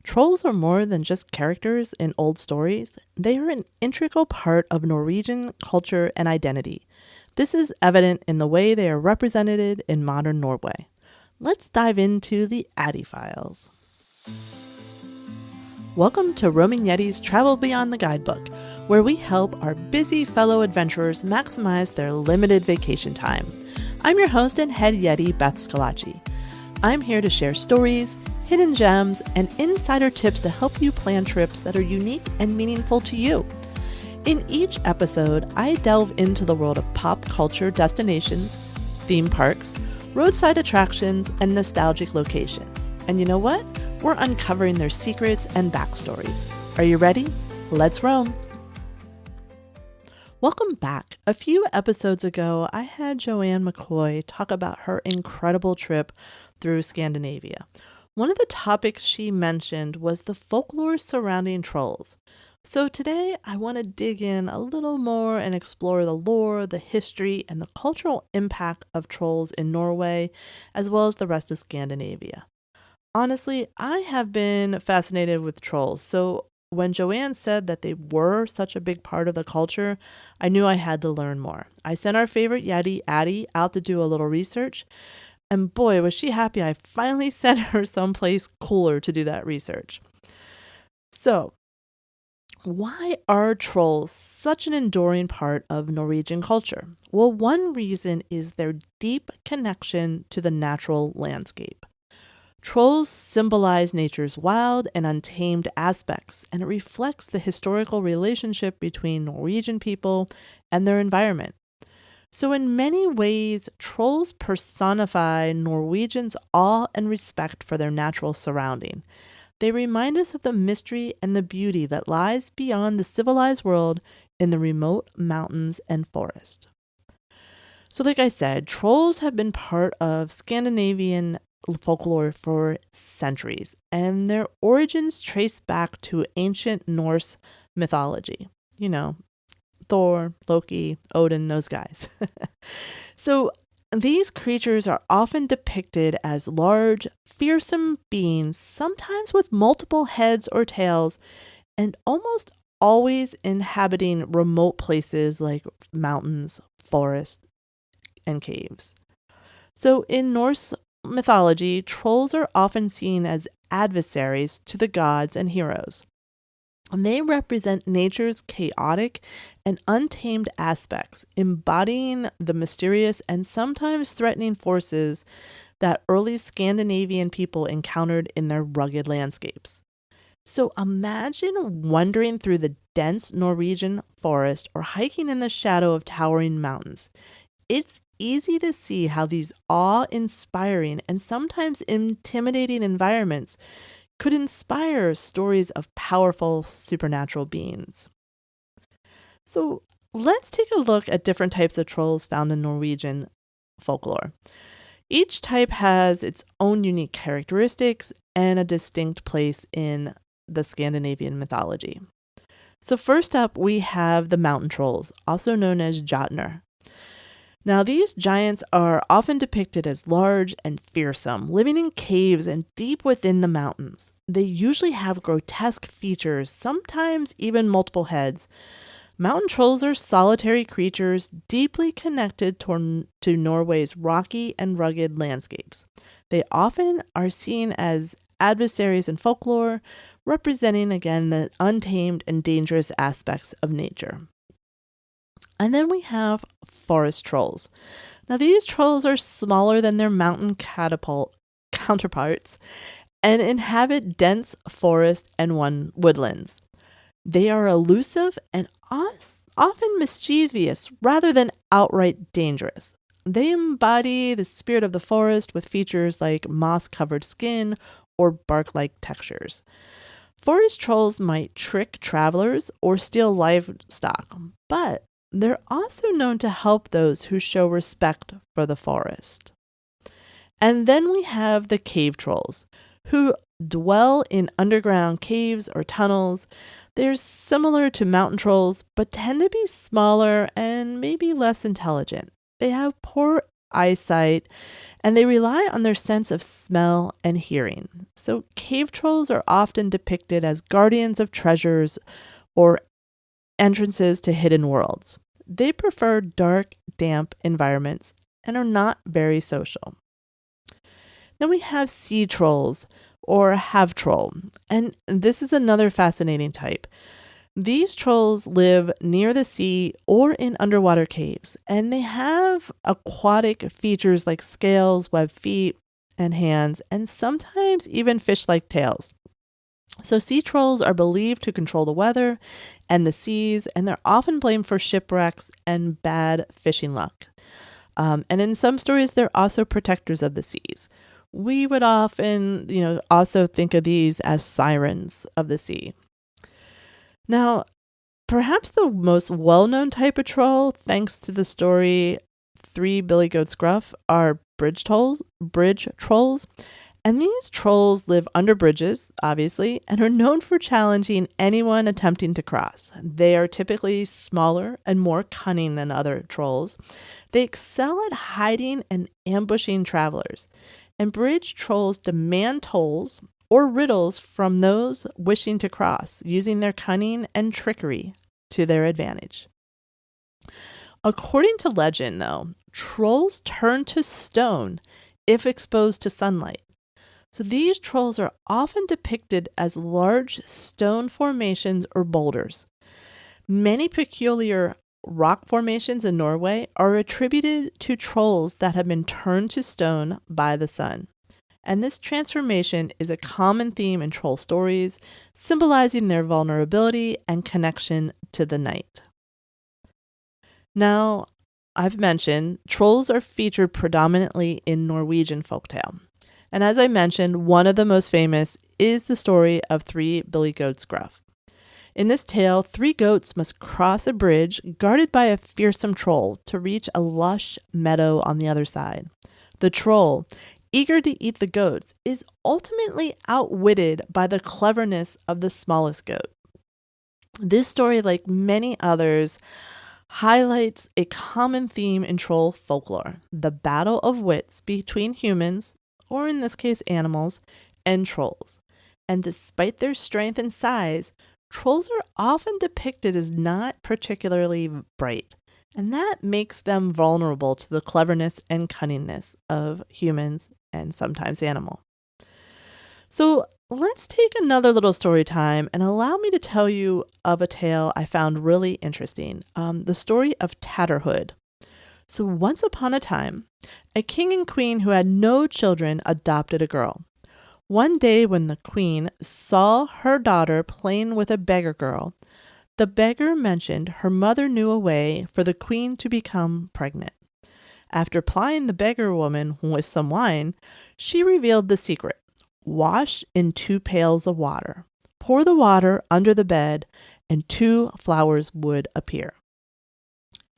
Trolls are more than just characters in old stories. They are an integral part of Norwegian culture and identity. This is evident in the way they are represented in modern Norway. Let's dive into the Addy Files. Welcome to Roaming Yeti's Travel Beyond the Guidebook, where we help our busy fellow adventurers maximize their limited vacation time. I'm your host and head Yeti, Beth Scalacci. I'm here to share stories, hidden gems, and insider tips to help you plan trips that are unique and meaningful to you. In each episode, I delve into the world of pop culture destinations, theme parks, roadside attractions, and nostalgic locations. And you know what? We're uncovering their secrets and backstories. Are you ready? Let's roam! Welcome back. A few episodes ago, I had Joanne McCoy talk about her incredible trip through Scandinavia. One of the topics she mentioned was the folklore surrounding trolls. So today I want to dig in a little more and explore the lore, the history, and the cultural impact of trolls in Norway, as well as the rest of Scandinavia. Honestly, I have been fascinated with trolls, so when Joanne said that they were such a big part of the culture, I knew I had to learn more. I sent our favorite Yeti, Addie, out to do a little research. And boy, was she happy I finally sent her someplace cooler to do that research. So, why are trolls such an enduring part of Norwegian culture? Well, one reason is their deep connection to the natural landscape. Trolls symbolize nature's wild and untamed aspects, and it reflects the historical relationship between Norwegian people and their environment. So in many ways, trolls personify Norwegians' awe and respect for their natural surrounding. They remind us of the mystery and the beauty that lies beyond the civilized world in the remote mountains and forest. So like I said, trolls have been part of Scandinavian folklore for centuries, and their origins trace back to ancient Norse mythology. You know, Thor, Loki, Odin, those guys. So these creatures are often depicted as large, fearsome beings, sometimes with multiple heads or tails, and almost always inhabiting remote places like mountains, forests, and caves. So in Norse mythology, trolls are often seen as adversaries to the gods and heroes. And they represent nature's chaotic and untamed aspects, embodying the mysterious and sometimes threatening forces that early Scandinavian people encountered in their rugged landscapes. So imagine wandering through the dense Norwegian forest or hiking in the shadow of towering mountains. It's easy to see how these awe-inspiring and sometimes intimidating environments could inspire stories of powerful supernatural beings. So let's take a look at different types of trolls found in Norwegian folklore. Each type has its own unique characteristics and a distinct place in the Scandinavian mythology. So first up, we have the mountain trolls, also known as Jotner. Now, these giants are often depicted as large and fearsome, living in caves and deep within the mountains. They usually have grotesque features, sometimes even multiple heads. Mountain trolls are solitary creatures deeply connected to Norway's rocky and rugged landscapes. They often are seen as adversaries in folklore, representing again the untamed and dangerous aspects of nature. And then we have forest trolls. Now these trolls are smaller than their mountain counterparts and inhabit dense forest and woodlands. They are elusive and often mischievous rather than outright dangerous. They embody the spirit of the forest with features like moss-covered skin or bark-like textures. Forest trolls might trick travelers or steal livestock, but they're also known to help those who show respect for the forest. And then we have the cave trolls, who dwell in underground caves or tunnels. They're similar to mountain trolls, but tend to be smaller and maybe less intelligent. They have poor eyesight, and they rely on their sense of smell and hearing. So cave trolls are often depicted as guardians of treasures or entrances to hidden worlds. They prefer dark, damp environments and are not very social. Then we have sea trolls or have troll, and this is another fascinating type. These trolls live near the sea or in underwater caves, and they have aquatic features like scales, webbed feet, and hands, and sometimes even fish-like tails. So sea trolls are believed to control the weather and the seas, and they're often blamed for shipwrecks and bad fishing luck. And in some stories, they're also protectors of the seas. We would often, also think of these as sirens of the sea. Now, perhaps the most well-known type of troll, thanks to the story Three Billy Goats Gruff, are bridge trolls. And these trolls live under bridges, obviously, and are known for challenging anyone attempting to cross. They are typically smaller and more cunning than other trolls. They excel at hiding and ambushing travelers. And bridge trolls demand tolls or riddles from those wishing to cross, using their cunning and trickery to their advantage. According to legend, though, trolls turn to stone if exposed to sunlight. So these trolls are often depicted as large stone formations or boulders. Many peculiar rock formations in Norway are attributed to trolls that have been turned to stone by the sun. And this transformation is a common theme in troll stories, symbolizing their vulnerability and connection to the night. Now, I've mentioned trolls are featured predominantly in Norwegian folktale. And as I mentioned, one of the most famous is the story of Three Billy Goats Gruff. In this tale, 3 goats must cross a bridge guarded by a fearsome troll to reach a lush meadow on the other side. The troll, eager to eat the goats, is ultimately outwitted by the cleverness of the smallest goat. This story, like many others, highlights a common theme in troll folklore: the battle of wits between humans, or in this case animals, and trolls. And despite their strength and size, trolls are often depicted as not particularly bright, and that makes them vulnerable to the cleverness and cunningness of humans and sometimes animal. So let's take another little story time and allow me to tell you of a tale I found really interesting, the story of Tatterhood. So once upon a time, a king and queen who had no children adopted a girl. One day when the queen saw her daughter playing with a beggar girl, the beggar mentioned her mother knew a way for the queen to become pregnant. After plying the beggar woman with some wine, she revealed the secret. Wash in 2 pails of water. Pour the water under the bed, and 2 flowers would appear.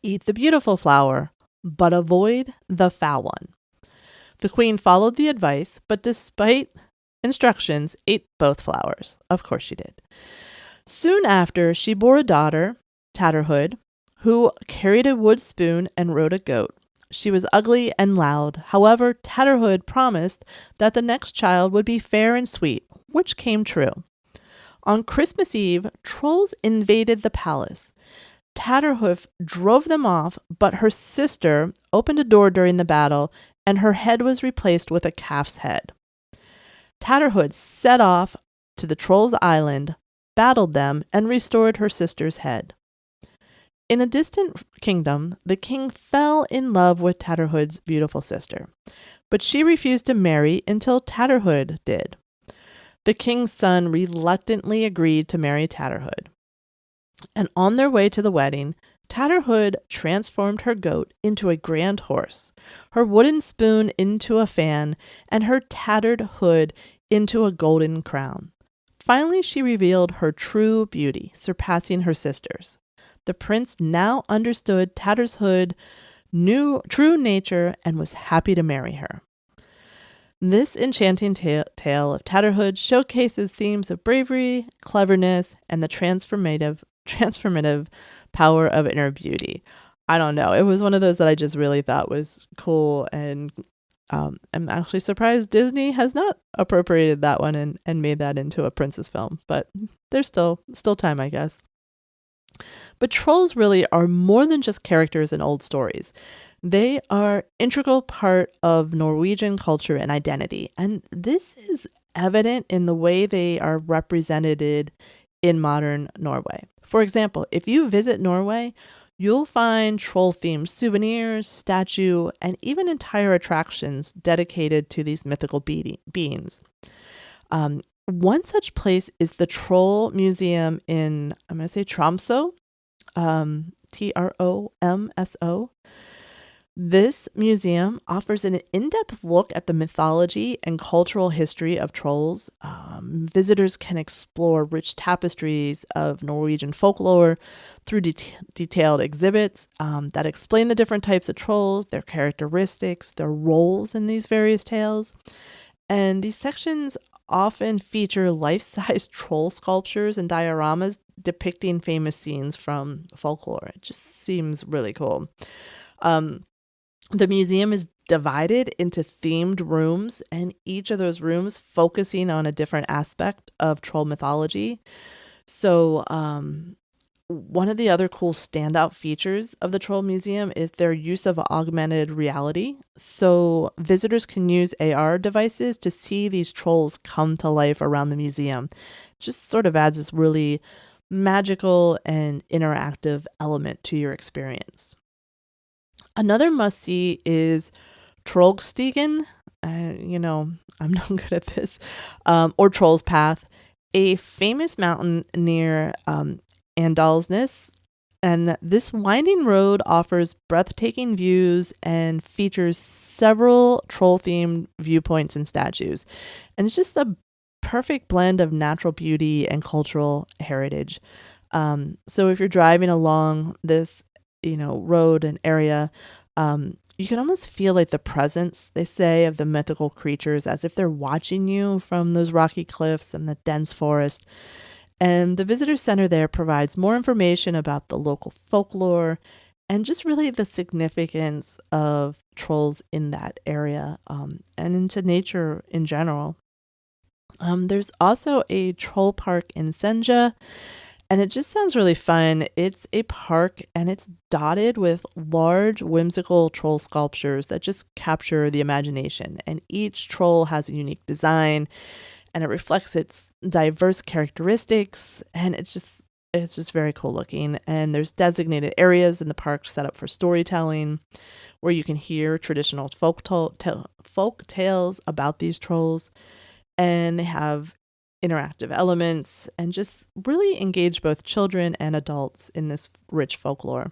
Eat the beautiful flower, but avoid the foul one. The queen followed the advice, but despite instructions, ate both flowers. Of course she did. Soon after, she bore a daughter, Tatterhood, who carried a wood spoon and rode a goat. She was ugly and loud. However, Tatterhood promised that the next child would be fair and sweet, which came true. On Christmas Eve, trolls invaded the palace. Tatterhoof drove them off, but her sister opened a door during the battle, and her head was replaced with a calf's head. Tatterhood set off to the trolls' island, battled them, and restored her sister's head. In a distant kingdom, the king fell in love with Tatterhood's beautiful sister, but she refused to marry until Tatterhood did. The king's son reluctantly agreed to marry Tatterhood. And on their way to the wedding, Tatterhood transformed her goat into a grand horse, her wooden spoon into a fan, and her tattered hood into a golden crown. Finally, she revealed her true beauty, surpassing her sisters. The prince now understood Tatterhood's true nature and was happy to marry her. This enchanting tale of Tatterhood showcases themes of bravery, cleverness, and the transformative power of inner beauty. I don't know. It was one of those that I just really thought was cool, and I'm actually surprised Disney has not appropriated that one and made that into a princess film. But there's still time, I guess. But trolls really are more than just characters in old stories. They are integral part of Norwegian culture and identity, and this is evident in the way they are represented in modern Norway. For example, if you visit Norway, you'll find troll-themed souvenirs, statue, and even entire attractions dedicated to these mythical beings. One such place is the Troll Museum in, I'm going to say Tromsø, Tromso. This museum offers an in-depth look at the mythology and cultural history of trolls. Visitors can explore rich tapestries of Norwegian folklore through detailed exhibits that explain the different types of trolls, their characteristics, their roles in these various tales. And these sections often feature life-size troll sculptures and dioramas depicting famous scenes from folklore. It just seems really cool. The museum is divided into themed rooms, and each of those rooms focusing on a different aspect of troll mythology. So, one of the other cool standout features of the Troll Museum is their use of augmented reality. So, visitors can use AR devices to see these trolls come to life around the museum. Just sort of adds this really magical and interactive element to your experience. Another must-see is Trollstigen. I'm not good at this. Or Troll's Path, a famous mountain near Andalsnes. And this winding road offers breathtaking views and features several troll-themed viewpoints and statues. And it's just a perfect blend of natural beauty and cultural heritage. So if you're driving along this road and area, you can almost feel like the presence, they say, of the mythical creatures as if they're watching you from those rocky cliffs and the dense forest. And the visitor center there provides more information about the local folklore and just really the significance of trolls in that area, and into nature in general. There's also a troll park in Senja, and it just sounds really fun. It's a park and it's dotted with large whimsical troll sculptures that just capture the imagination. And each troll has a unique design and it reflects its diverse characteristics. And it's just very cool looking. And there's designated areas in the park set up for storytelling where you can hear traditional folk tales about these trolls. And they have interactive elements and just really engage both children and adults in this rich folklore.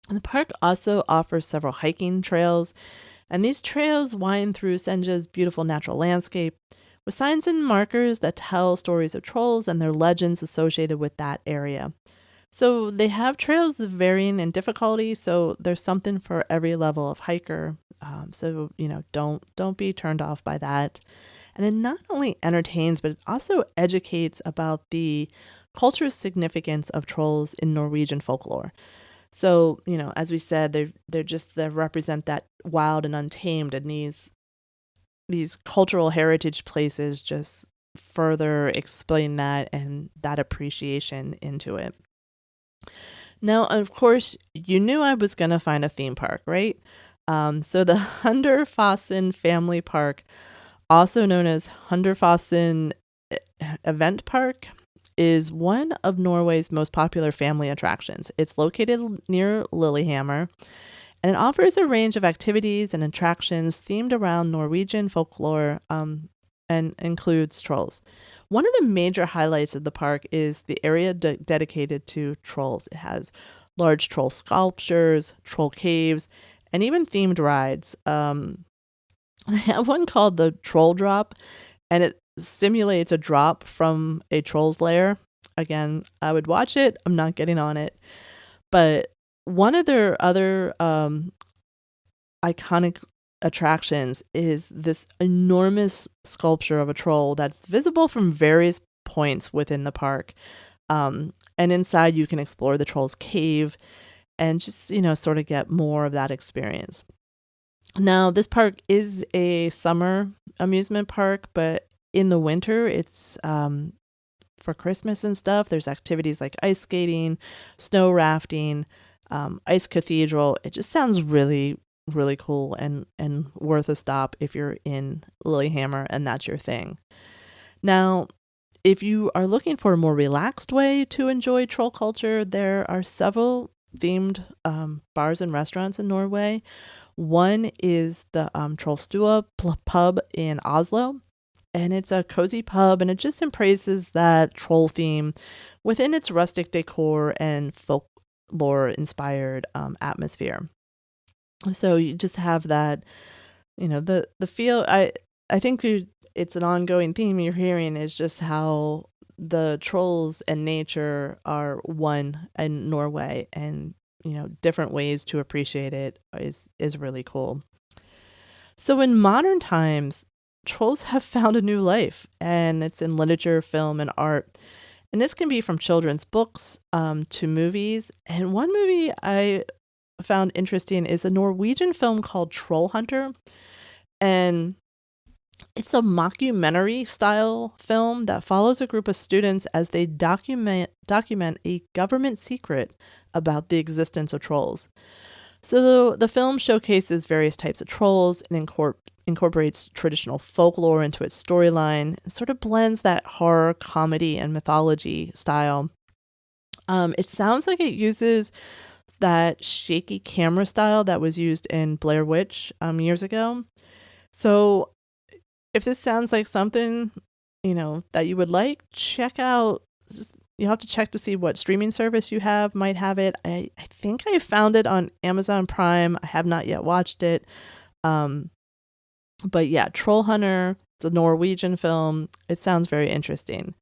And the park also offers several hiking trails, and these trails wind through Senja's beautiful natural landscape with signs and markers that tell stories of trolls and their legends associated with that area. So they have trails varying in difficulty, so there's something for every level of hiker. So don't be turned off by that. And it not only entertains, but it also educates about the cultural significance of trolls in Norwegian folklore. So, as we said, they represent that wild and untamed, and these cultural heritage places just further explain that and that appreciation into it. Now, of course, you knew I was going to find a theme park, right? So the Hunderfossen Family Park, also known as Hunderfossen Event Park, is one of Norway's most popular family attractions. It's located near Lillehammer, and it offers a range of activities and attractions themed around Norwegian folklore, and includes trolls. One of the major highlights of the park is the area dedicated to trolls. It has large troll sculptures, troll caves, and even themed rides. I have one called the Troll Drop, and it simulates a drop from a troll's lair. Again, I would watch it. I'm not getting on it. But one of their other iconic attractions is this enormous sculpture of a troll that's visible from various points within the park. And inside you can explore the troll's cave, and just, sort of get more of that experience. Now, this park is a summer amusement park, but in the winter, it's for Christmas and stuff. There's activities like ice skating, snow rafting, ice cathedral. It just sounds really, really cool and worth a stop if you're in Lillehammer and that's your thing. Now, if you are looking for a more relaxed way to enjoy troll culture, there are several themed bars and restaurants in Norway. One is the Trollstua pub in Oslo, and it's a cozy pub, and it just embraces that troll theme within its rustic decor and folklore-inspired atmosphere. So you just have that, the feel. I think it's an ongoing theme you're hearing is just how the trolls and nature are one in Norway, and different ways to appreciate it is really cool. So in modern times, trolls have found a new life, and it's in literature, film, and art. And this can be from children's books to movies. And one movie I found interesting is a Norwegian film called Troll Hunter. And it's a mockumentary style film that follows a group of students as they document a government secret about the existence of trolls. So the film showcases various types of trolls and incorporates traditional folklore into its storyline. It sort of blends that horror, comedy, and mythology style. It sounds like it uses that shaky camera style that was used in Blair Witch years ago. So if this sounds like something, that you would like, check out. You have to check to see what streaming service you have might have it. I think I found it on Amazon Prime. I have not yet watched it. But yeah, Troll Hunter, it's a Norwegian film. It sounds very interesting.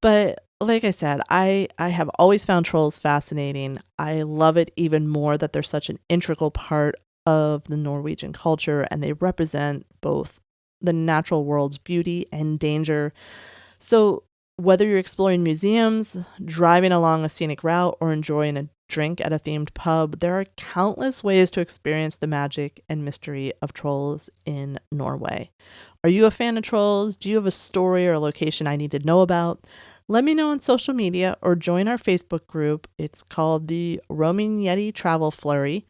But like I said, I have always found trolls fascinating. I love it even more that they're such an integral part of the Norwegian culture, and they represent both the natural world's beauty and danger. So whether you're exploring museums, driving along a scenic route, or enjoying a drink at a themed pub, there are countless ways to experience the magic and mystery of trolls in Norway. Are you a fan of trolls? Do you have a story or a location I need to know about? Let me know on social media or join our Facebook group. It's called the Roaming Yeti Travel Flurry.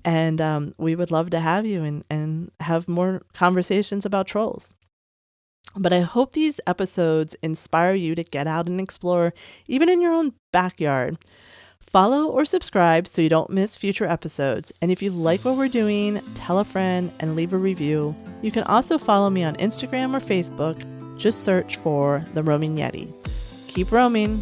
And we would love to have you and have more conversations about trolls. But I hope these episodes inspire you to get out and explore, even in your own backyard. Follow or subscribe so you don't miss future episodes. And if you like what we're doing, tell a friend and leave a review. You can also follow me on Instagram or Facebook. Just search for The Roaming Yeti. Keep roaming.